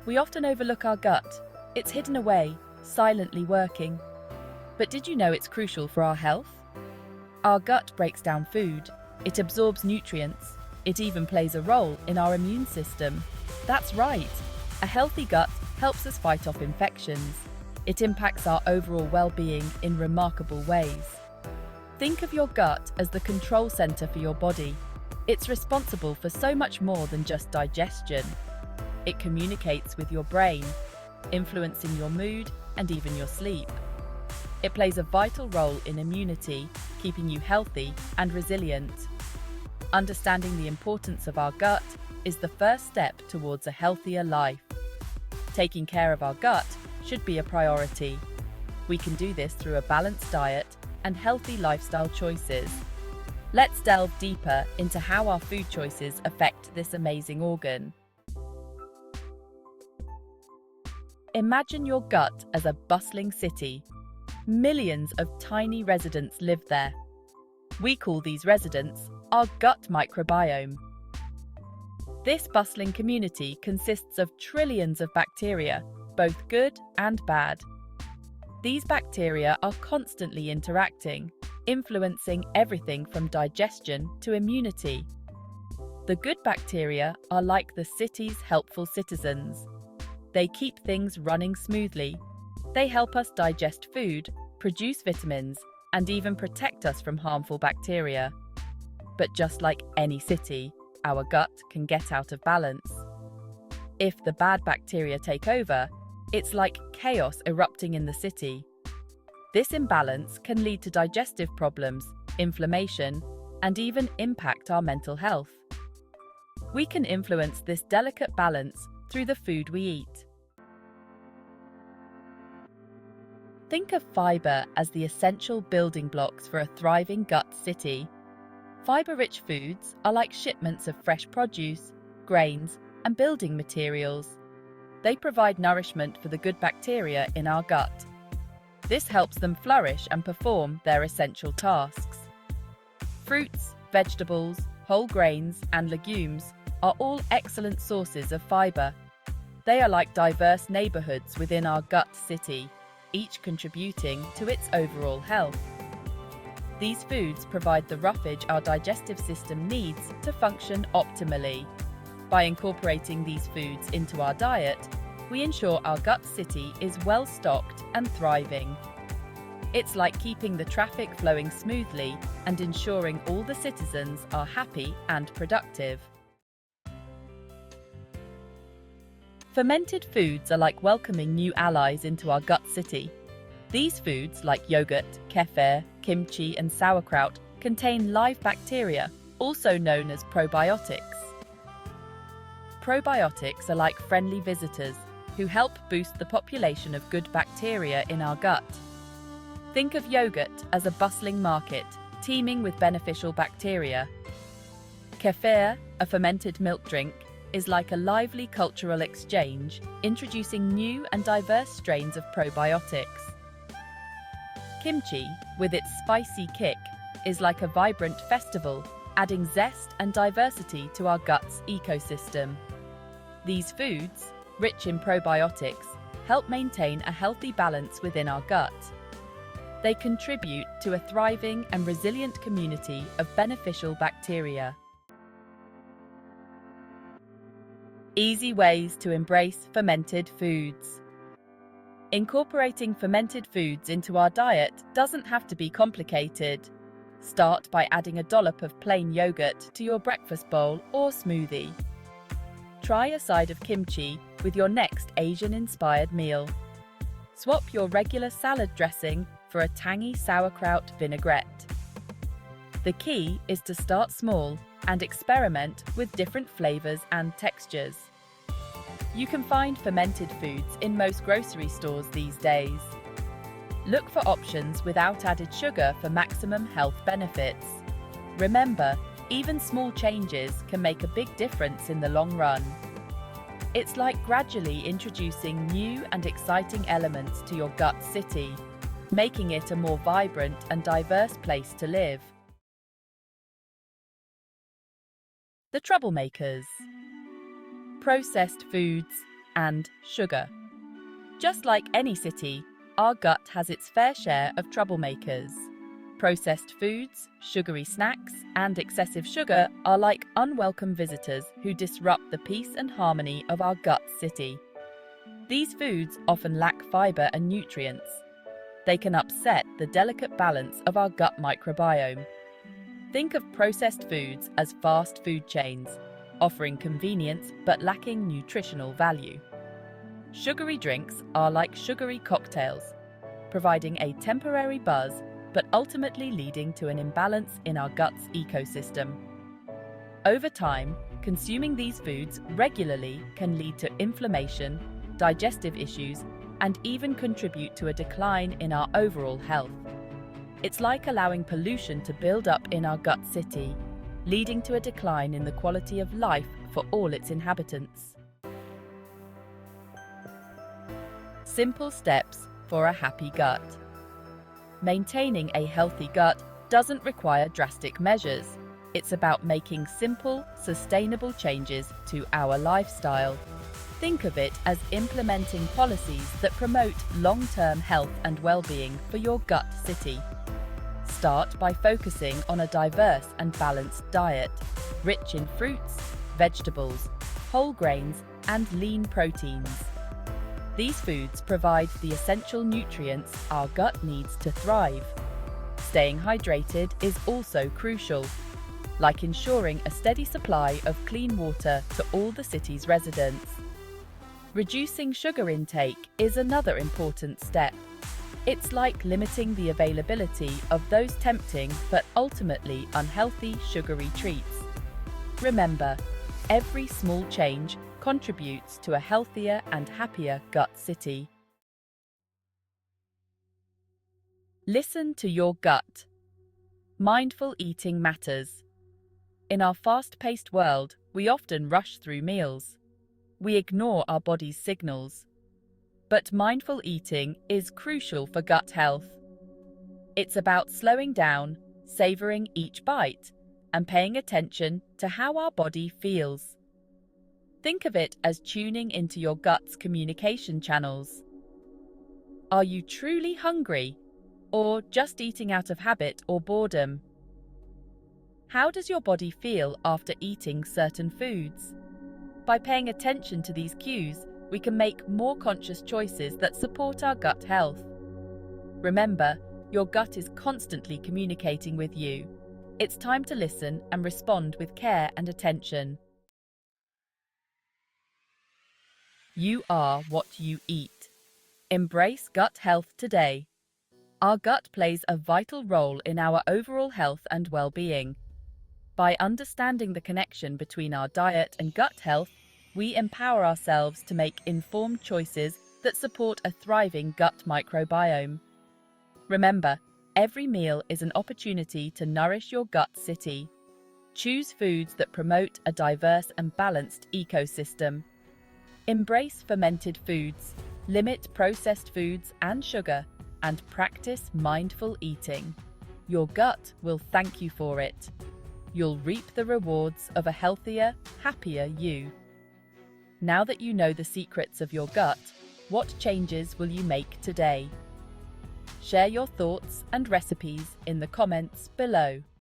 We often overlook our gut. It's hidden away, silently working. But did you know it's crucial for our health? Our gut breaks down food, it absorbs nutrients, it even plays a role in our immune system. That's right, a healthy gut helps us fight off infections. It impacts our overall well-being in remarkable ways. Think of your gut as the control center for your body. It's responsible for so much more than just digestion. It communicates with your brain, influencing your mood and even your sleep. It plays a vital role in immunity, keeping you healthy and resilient. Understanding the importance of our gut is the first step towards a healthier life. Taking care of our gut should be a priority. We can do this through a balanced diet and healthy lifestyle choices. Let's delve deeper into how our food choices affect this amazing organ. Imagine your gut as a bustling city. Millions of tiny residents live there. We call these residents our gut microbiome. This bustling community consists of trillions of bacteria, both good and bad. These bacteria are constantly interacting, influencing everything from digestion to immunity. The good bacteria are like the city's helpful citizens. They keep things running smoothly. They help us digest food, produce vitamins, and even protect us from harmful bacteria. But just like any city, our gut can get out of balance. If the bad bacteria take over, it's like chaos erupting in the city. This imbalance can lead to digestive problems, inflammation, and even impact our mental health. We can influence this delicate balance through the food we eat. Think of fiber as the essential building blocks for a thriving gut city. Fiber-rich foods are like shipments of fresh produce, grains, and building materials. They provide nourishment for the good bacteria in our gut. This helps them flourish and perform their essential tasks. Fruits, vegetables, whole grains, and legumes are all excellent sources of fiber. They are like diverse neighborhoods within our gut city, each contributing to its overall health. These foods provide the roughage our digestive system needs to function optimally. By incorporating these foods into our diet, we ensure our gut city is well stocked and thriving. It's like keeping the traffic flowing smoothly and ensuring all the citizens are happy and productive. Fermented foods are like welcoming new allies into our gut city. These foods, like yogurt, kefir, kimchi, and sauerkraut, contain live bacteria, also known as probiotics. Probiotics are like friendly visitors who help boost the population of good bacteria in our gut. Think of yogurt as a bustling market, teeming with beneficial bacteria. Kefir, a fermented milk drink, is like a lively cultural exchange, introducing new and diverse strains of probiotics. Kimchi, with its spicy kick, is like a vibrant festival, adding zest and diversity to our gut's ecosystem. These foods, rich in probiotics, help maintain a healthy balance within our gut. They contribute to a thriving and resilient community of beneficial bacteria. Easy ways to embrace fermented foods. Incorporating fermented foods into our diet doesn't have to be complicated. Start by adding a dollop of plain yogurt to your breakfast bowl or smoothie. Try a side of kimchi with your next Asian-inspired meal. Swap your regular salad dressing for a tangy sauerkraut vinaigrette. The key is to start small and experiment with different flavors and textures. You can find fermented foods in most grocery stores these days. Look for options without added sugar for maximum health benefits. Remember, even small changes can make a big difference in the long run. It's like gradually introducing new and exciting elements to your gut city, making it a more vibrant and diverse place to live. The troublemakers. Processed foods. and sugar. Just like any city, our gut has its fair share of troublemakers. Processed foods, sugary snacks, and excessive sugar are like unwelcome visitors who disrupt the peace and harmony of our gut city. These foods often lack fiber and nutrients. They can upset the delicate balance of our gut microbiome. Think of processed foods as fast food chains, offering convenience but lacking nutritional value. Sugary drinks are like sugary cocktails, providing a temporary buzz but ultimately leading to an imbalance in our gut's ecosystem. Over time, consuming these foods regularly can lead to inflammation, digestive issues, and even contribute to a decline in our overall health. It's like allowing pollution to build up in our gut city, leading to a decline in the quality of life for all its inhabitants. Simple steps for a happy gut. Maintaining a healthy gut doesn't require drastic measures. It's about making simple, sustainable changes to our lifestyle. Think of it as implementing policies that promote long-term health and well-being for your gut city. Start by focusing on a diverse and balanced diet, rich in fruits, vegetables, whole grains, and lean proteins. These foods provide the essential nutrients our gut needs to thrive. Staying hydrated is also crucial, like ensuring a steady supply of clean water to all the city's residents. Reducing sugar intake is another important step. It's like limiting the availability of those tempting but ultimately unhealthy sugary treats. Remember, every small change contributes to a healthier and happier gut city. Listen to your gut. Mindful eating matters. In our fast-paced world, we often rush through meals. We ignore our body's signals. But mindful eating is crucial for gut health. It's about slowing down, savoring each bite, and paying attention to how our body feels. Think of it as tuning into your gut's communication channels. Are you truly hungry, or just eating out of habit or boredom? How does your body feel after eating certain foods? By paying attention to these cues, we can make more conscious choices that support our gut health. Remember, your gut is constantly communicating with you. It's time to listen and respond with care and attention. You are what you eat. Embrace gut health today. Our gut plays a vital role in our overall health and well-being. By understanding the connection between our diet and gut health, we empower ourselves to make informed choices that support a thriving gut microbiome. Remember, every meal is an opportunity to nourish your gut city. Choose foods that promote a diverse and balanced ecosystem. Embrace fermented foods, limit processed foods and sugar, and practice mindful eating. Your gut will thank you for it. You'll reap the rewards of a healthier, happier you. Now that you know the secrets of your gut, what changes will you make today? Share your thoughts and recipes in the comments below.